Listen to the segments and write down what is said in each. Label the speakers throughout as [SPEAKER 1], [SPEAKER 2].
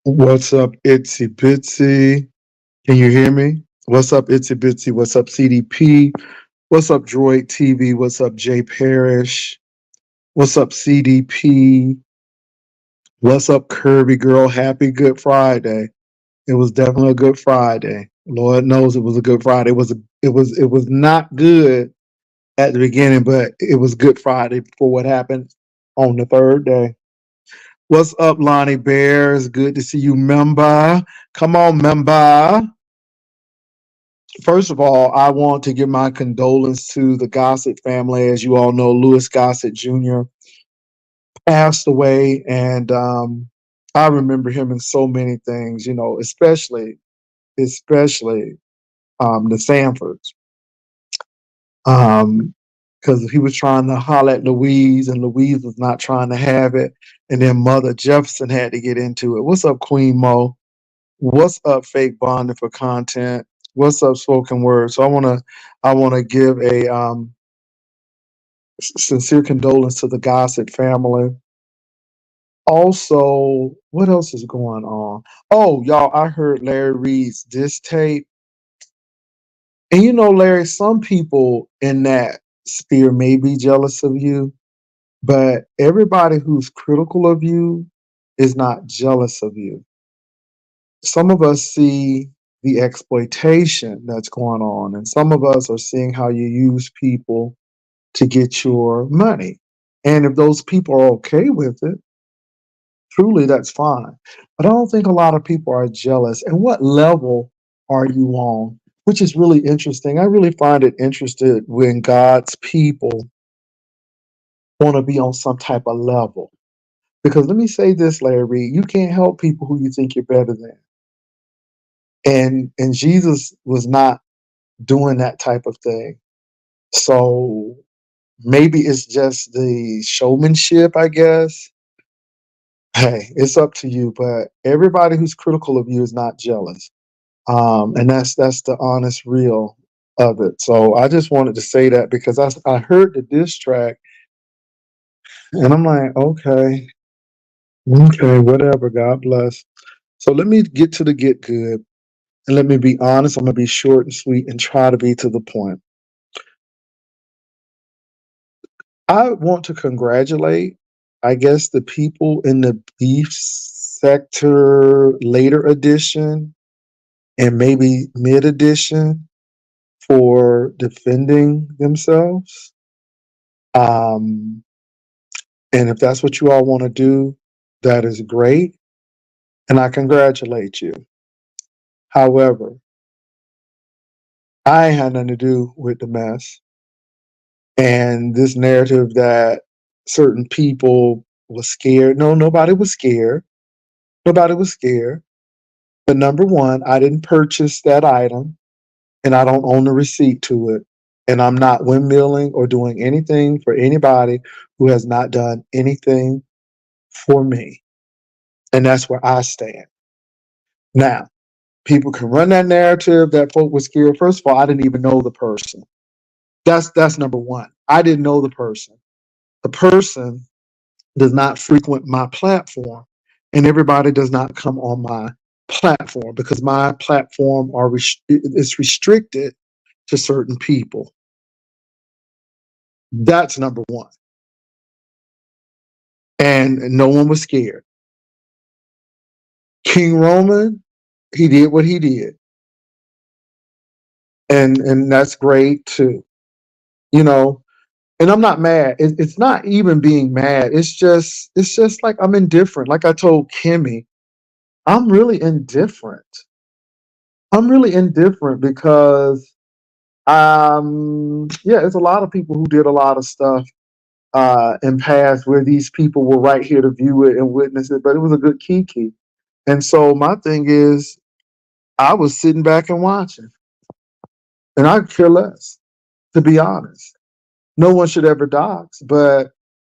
[SPEAKER 1] What's up, Itsy Bitsy? Can you hear me? What's up, Itsy Bitsy? What's up, CDP? What's up, Droid TV? What's up, Jay Parrish? What's up, CDP? What's up, Kirby Girl? Happy Good Friday. It was definitely a good Friday. Lord knows it was a good Friday. It was not good at the beginning, but it was Good Friday for what happened on the third day. What's up, Lonnie Bears? Good to see you, member. Come on, member. First of all, I want to give my condolence to the Gossett family. As you all know, Louis Gossett Jr. passed away, and I remember him in so many things. Especially the Sanfords, because he was trying to holler at Louise, and Louise was not trying to have it, and then Mother Jefferson had to get into it. What's up, Queen Mo? What's up, fake bonding for content? What's up, spoken word? So I wanna give a sincere condolence to the Gossett family. Also, what else is going on? Oh, y'all, I heard Larry Reed's diss tape. And Larry, some people in that sphere may be jealous of you, but everybody who's critical of you is not jealous of you. Some of us see the exploitation that's going on, and some of us are seeing how you use people to get your money. And if those people are okay with it, truly that's fine. But I don't think a lot of people are jealous. And what level are you on? Which is really interesting. I really find it interesting when God's people want to be on some type of level. Because let me say this, Larry, you can't help people who you think you're better than. And Jesus was not doing that type of thing. So maybe it's just the showmanship, I guess. Hey, it's up to you, but everybody who's critical of you is not jealous. And that's the honest real of it. So I just wanted to say that because I heard the diss track and I'm like, okay, whatever, God bless. So let me get to the get good and let me be honest. I'm gonna be short and sweet and try to be to the point. I want to congratulate, I guess, the people in the beef sector later edition and maybe mid edition for defending themselves. Um, and if that's what you all want to do, that is great. And I congratulate you. However, I had nothing to do with the mess. And this narrative that certain people was scared. No, nobody was scared. Nobody was scared. But number one, I didn't purchase that item and I don't own the receipt to it. And I'm not windmilling or doing anything for anybody who has not done anything for me. And that's where I stand. Now, people can run that narrative that folk was scared. First of all, I didn't even know the person. That's number one. I didn't know the person. The person does not frequent my platform, and everybody does not come on my platform because my platform is restricted to certain people. That's number one. And no one was scared. King Roman, he did what he did. And that's great too. You know, and I'm not mad. It's not even being mad. It's just like I'm indifferent. Like I told Kimmy, I'm really indifferent. I'm really indifferent because yeah, it's a lot of people who did a lot of stuff in past where these people were right here to view it and witness it, but it was a good kiki. And so my thing is I was sitting back and watching. And I care less, to be honest. No one should ever dox, but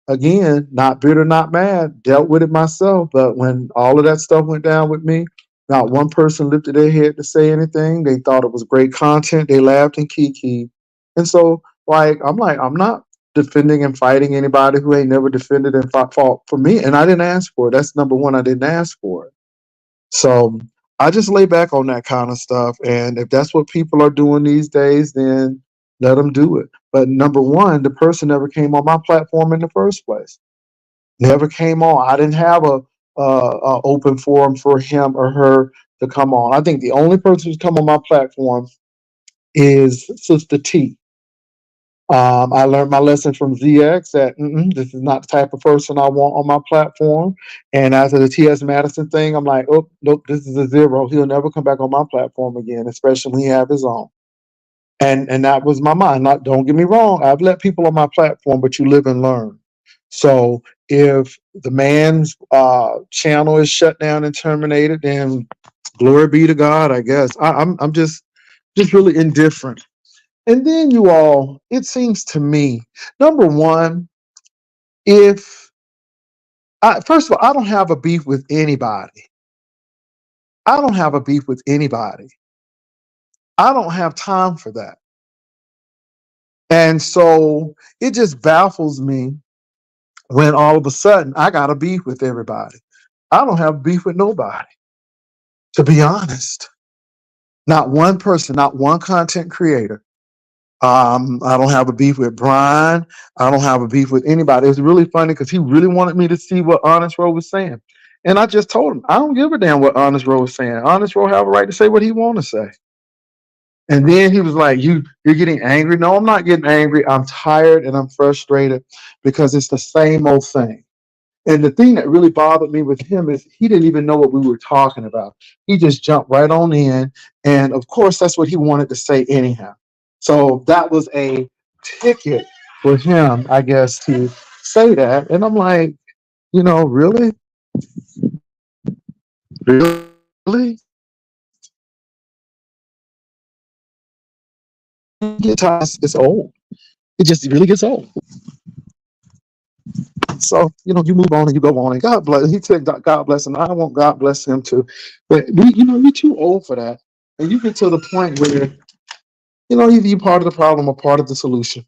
[SPEAKER 1] again, not bitter, not mad, dealt with it myself. But when all of that stuff went down with me, not one person lifted their head to say anything. They thought it was great content. They laughed and kiki. And so, I'm not defending and fighting anybody who ain't never defended and fought for me. And I didn't ask for it. That's number one. I didn't ask for it. So I just lay back on that kind of stuff. And if that's what people are doing these days, then let them do it. But number one, the person never came on my platform in the first place. Never came on. I didn't have a open forum for him or her to come on. I think the only person who's come on my platform is Sister T. I learned my lesson from ZX that this is not the type of person I want on my platform. And after the TS Madison thing, I'm like, oh, nope, this is a zero. He'll never come back on my platform again, especially when he have his own. And that was my mind. Not, don't get me wrong, I've let people on my platform, but you live and learn. So if the man's channel is shut down and terminated, then glory be to God, I guess. I'm just really indifferent. And then you all, it seems to me, number one, if first of all, I don't have a beef with anybody. I don't have a beef with anybody. I don't have time for that. And so it just baffles me when all of a sudden I got a beef with everybody. I don't have beef with nobody, to be honest. Not one person, not one content creator. I don't have a beef with Brian. I don't have a beef with anybody. It was really funny because he really wanted me to see what Honest Row was saying. And I just told him, I don't give a damn what Honest Row is saying. Honest Row have a right to say what he want to say. And then he was like, you're getting angry. No, I'm not getting angry. I'm tired and I'm frustrated because it's the same old thing. And the thing that really bothered me with him is he didn't even know what we were talking about. He just jumped right on in. And of course, that's what he wanted to say anyhow. So that was a ticket for him, I guess, to say that. And I'm like, really? Really? Get times it's old. It just really gets old. So, you move on and you go on and God bless. He said, God bless him. I want God bless him too. But you're too old for that. And you get to the point where, either you're part of the problem or part of the solution.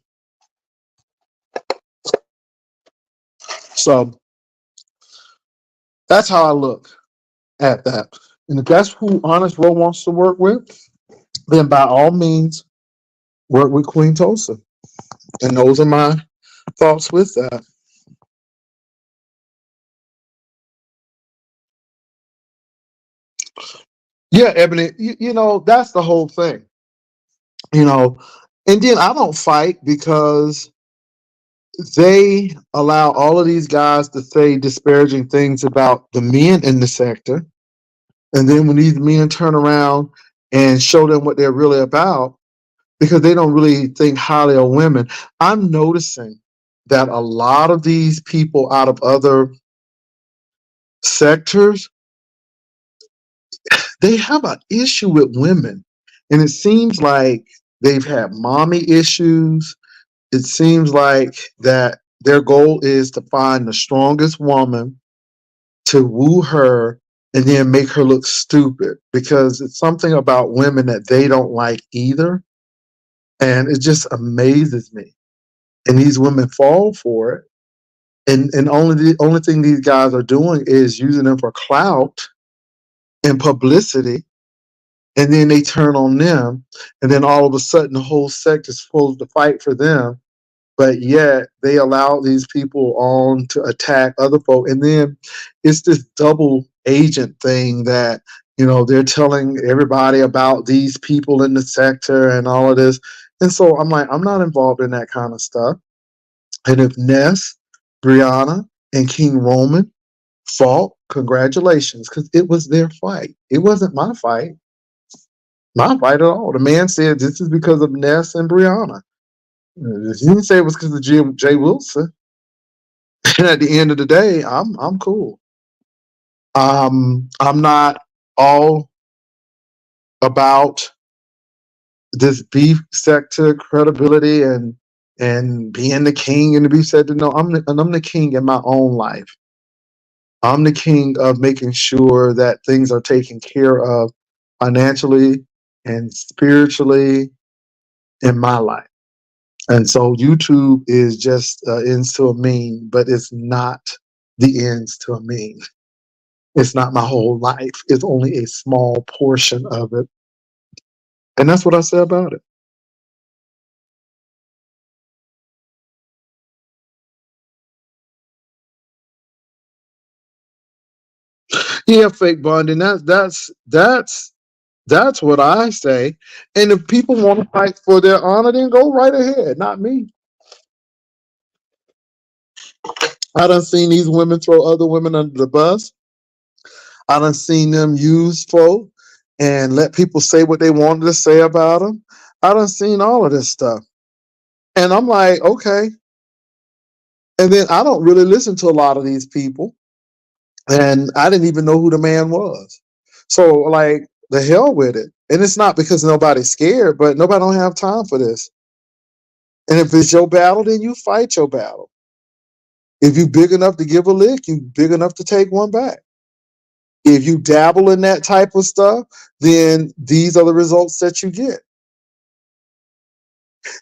[SPEAKER 1] So that's how I look at that. And if that's who Honest Row wants to work with, then by all means, work with Queen Tulsa. And those are my thoughts with that. Yeah, Ebony, that's the whole thing. And then I don't fight because they allow all of these guys to say disparaging things about the men in the sector. And then when these men turn around and show them what they're really about, because they don't really think highly of women, I'm noticing that a lot of these people out of other sectors, they have an issue with women. And it seems like they've had mommy issues. It seems like that their goal is to find the strongest woman to woo her and then make her look stupid because it's something about women that they don't like either. And it just amazes me. And these women fall for it. And the only thing these guys are doing is using them for clout and publicity. And then they turn on them. And then all of a sudden the whole sect is supposed to fight for them. But yet they allow these people on to attack other folk. And then it's this double agent thing that, they're telling everybody about these people in the sector and all of this. And so I'm like, I'm not involved in that kind of stuff. And if Ness, Brianna, and King Roman fought, congratulations, because it was their fight. It wasn't my fight. My fight at all. The man said this is because of Ness and Brianna. He didn't say it was because of Jay Wilson. And at the end of the day, I'm cool. I'm not all about this beef sector credibility and being the king in the beef sector. No, I'm the king in my own life. I'm the king of making sure that things are taken care of financially and spiritually in my life. And so YouTube is just ends to a mean, but it's not the ends to a mean. It's not my whole life. It's only a small portion of it. And that's what I say about it. Yeah, fake bonding. That's what I say. And if people want to fight for their honor, then go right ahead. Not me. I done seen these women throw other women under the bus. I done seen them use folk and let people say what they wanted to say about them. I done seen all of this stuff. And I'm like, okay. And then I don't really listen to a lot of these people. And I didn't even know who the man was. So like the hell with it. And it's not because nobody's scared, but nobody don't have time for this. And if it's your battle, then you fight your battle. If you big enough to give a lick, you big enough to take one back. If you dabble in that type of stuff, then these are the results that you get.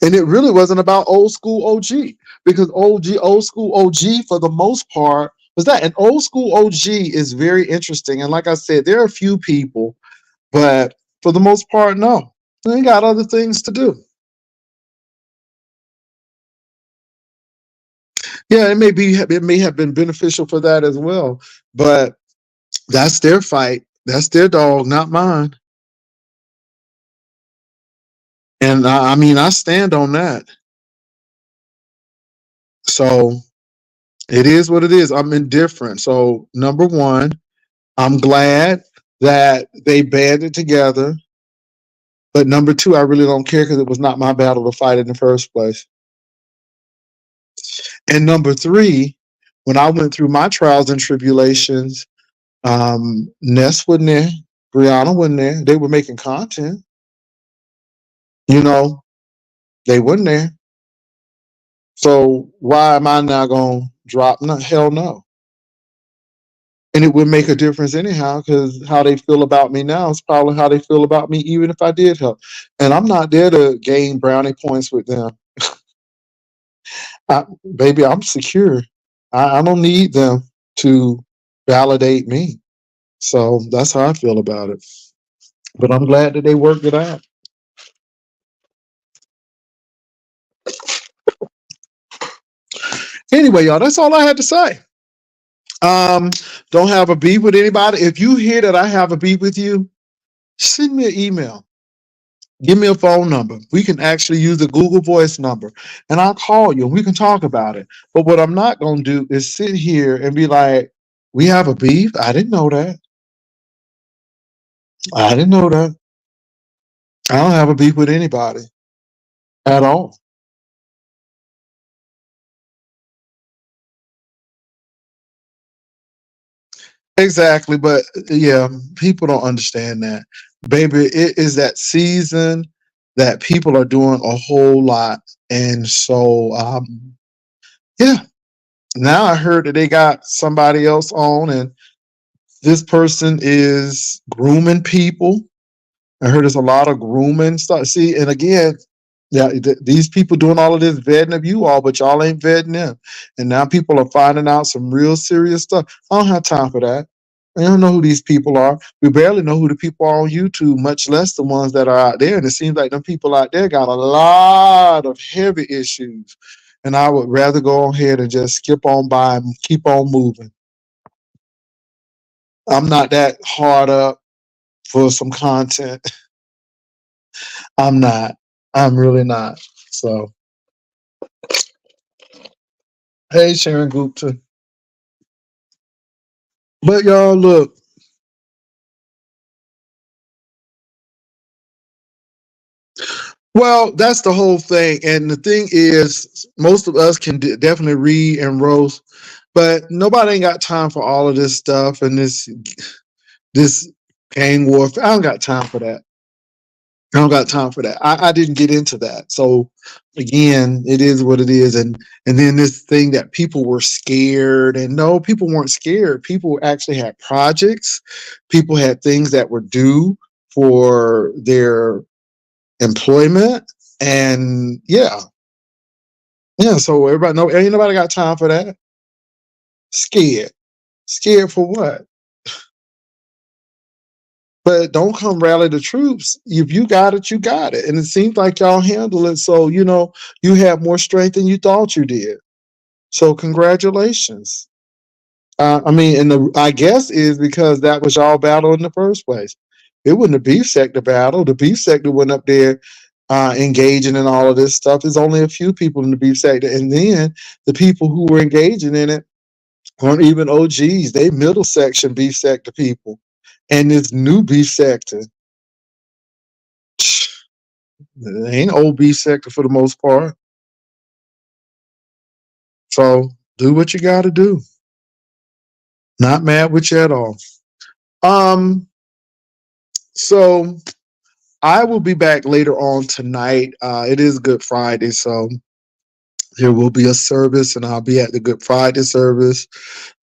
[SPEAKER 1] And it really wasn't about old school OG because old school OG for the most part was that. And old school OG is very interesting. And like I said, there are a few people, but for the most part, no. They got other things to do. Yeah, it may have been beneficial for that as well. But that's their fight. That's their dog, not mine. And I mean, I stand on that. So it is what it is. I'm indifferent. So number one, I'm glad that they banded together. But number two, I really don't care because it was not my battle to fight in the first place. And number three, when I went through my trials and tribulations, Ness wasn't there, Brianna wasn't there. They were making content. You know, they wasn't there. So why am I now going to drop? No, hell no. And it would make a difference anyhow because how they feel about me now is probably how they feel about me even if I did help. And I'm not there to gain brownie points with them. Baby, I'm secure. I don't need them to validate me. So that's how I feel about it. But I'm glad that they worked it out. Anyway, y'all, that's all I had to say. Um, don't have a beef with anybody. If you hear that I have a beef with you, send me an email. Give me a phone number. We can actually use the Google Voice number and I'll call you and we can talk about it. But what I'm not going to do is sit here and be like, we have a beef? I didn't know that. I didn't know that. I don't have a beef with anybody at all. Exactly. But yeah, people don't understand that. Baby, it is that season that people are doing a whole lot. And so, yeah, now I heard that they got somebody else on and this person is grooming people. I heard there's a lot of grooming stuff. See, and again, yeah, these people doing all of this vetting of you all, but y'all ain't vetting them. And now people are finding out some real serious stuff. I don't have time for that. I don't know who these people are. We barely know who the people are on YouTube, much less the ones that are out there. And it seems like them people out there got a lot of heavy issues. And I would rather go ahead and just skip on by and keep on moving. I'm not that hard up for some content. I'm not. I'm really not. So, hey, Sharon Gupta. But y'all, look, well, that's the whole thing. And the thing is, most of us can definitely read and roast, but nobody ain't got time for all of this stuff and this gang warfare. I don't got time for that. I don't got time for that. I didn't get into that. So again, it is what it is. And then this thing that people were scared, and no, people weren't scared. People actually had projects. People had things that were due for their employment. And yeah. Yeah. So everybody ain't nobody got time for that. Scared. Scared for what? But don't come rally the troops. If you got it, you got it. And it seems like y'all handle it. So, you have more strength than you thought you did. So congratulations. I mean, and I guess is because that was y'all battle in the first place. It wasn't the beef sector battle. The beef sector went up there engaging in all of this stuff. There's only a few people in the beef sector. And then the people who were engaging in it weren't even OGs. They middle section beef sector people. And this new beef sector, it ain't old beef sector for the most part. So do what you got to do. Not mad with you at all. Um, so I will be back later on tonight. It is Good Friday, so there will be a service, and I'll be at the Good Friday service.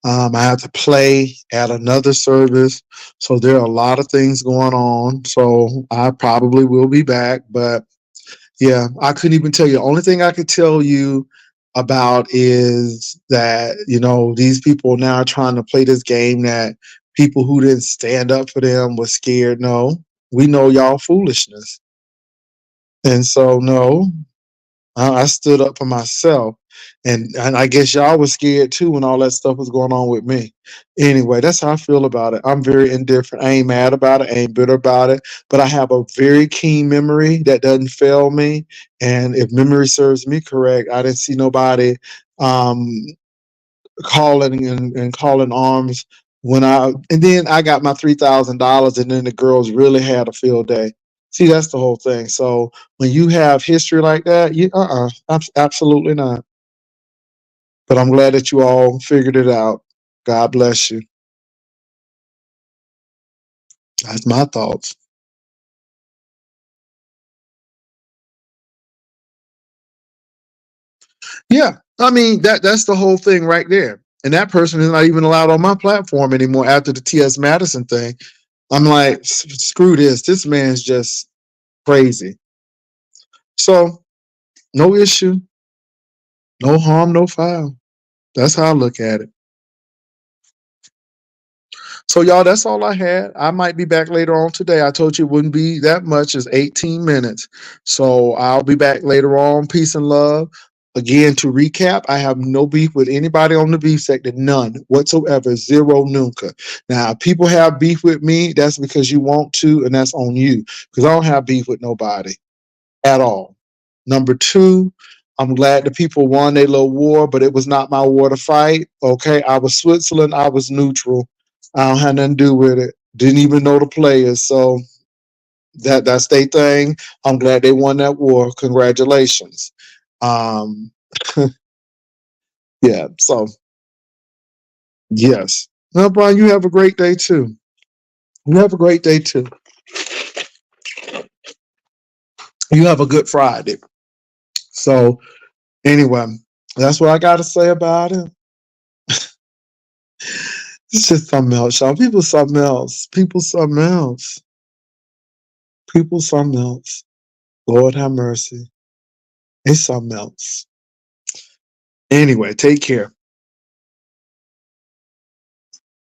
[SPEAKER 1] I have to play at another service, so there are a lot of things going on. So I probably will be back, but yeah, I couldn't even tell you. The only thing I could tell you about is that, these people now are trying to play this game that people who didn't stand up for them were scared. No, we know y'all foolishness. And so, no, I stood up for myself. And I guess y'all was scared too when all that stuff was going on with me. Anyway, that's how I feel about it. I'm very indifferent. I ain't mad about it. I ain't bitter about it. But I have a very keen memory that doesn't fail me. And if memory serves me correct, I didn't see nobody um, calling and calling arms and then I got my $3,000, and then the girls really had a field day. See, that's the whole thing. So when you have history like that, absolutely not. But I'm glad that you all figured it out. God bless you. That's my thoughts. Yeah, I mean that's the whole thing right there. And that person is not even allowed on my platform anymore after the T.S. Madison thing. I'm like, screw this. This man's just crazy. So no issue, no harm, no foul. That's how I look at it. So y'all, that's all I had. I might be back later on today. I told you it wouldn't be that much, it's 18 minutes. So I'll be back later on. Peace and love. Again, to recap, I have no beef with anybody on the beef sector, none whatsoever, zero nunca. Now, if people have beef with me, that's because you want to, and that's on you, because I don't have beef with nobody at all. Number two, I'm glad the people won their little war, but it was not my war to fight. Okay, I was Switzerland. I was neutral. I don't have nothing to do with it. Didn't even know the players, so that's their thing. I'm glad they won that war. Congratulations. Um, yeah. So yes. Now, Brian, you have a great day too. You have a great day too. You have a good Friday. So anyway, that's what I got to say about it. It's just something else, y'all. People something else. People something else. People something else. Lord have mercy. It's something else. Anyway, take care.